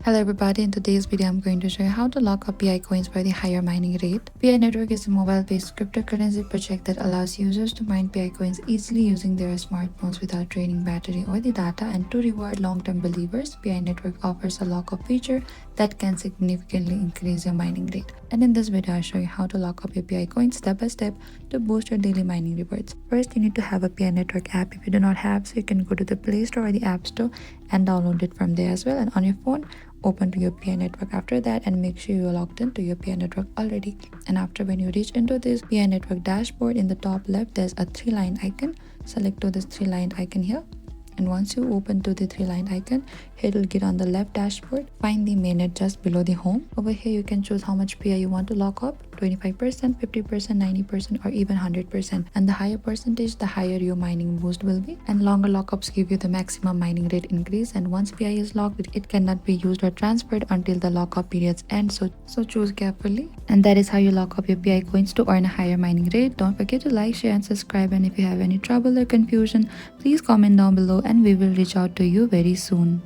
Hello everybody, in today's video I'm going to show you how to lock up Pi coins for the higher mining rate. Pi network is a mobile-based cryptocurrency project that allows users to mine Pi coins easily using their smartphones without draining battery or the data, and to reward long-term believers, Pi network offers a lockup feature that can significantly increase your mining rate. And in this video I'll show you how to lock up your Pi coins step by step to boost your daily mining rewards. First, you need to have a Pi network app. If you do not have, so you can go to the Play Store or the App Store and download it from there as well. And on your phone, open to your Pi network after that, and make sure you're logged into your Pi network already. And after, when you reach into this Pi network dashboard, in the top left there's a 3-line icon. Select to this 3-line icon here, and once you open to the 3-line icon, it will get on the left dashboard. Find the mainnet just below the home. Over here you can choose how much Pi you want to lock up: 25%, 50%, 90%, or even 100%. And the higher percentage, the higher your mining boost will be. And longer lockups give you the maximum mining rate increase, and once Pi is locked, it cannot be used or transferred until the lockup periods end, so choose carefully. And that is how you lock up your Pi coins to earn a higher mining rate. Don't forget to like, share and subscribe, and if you have any trouble or confusion, please comment down below and we will reach out to you very soon.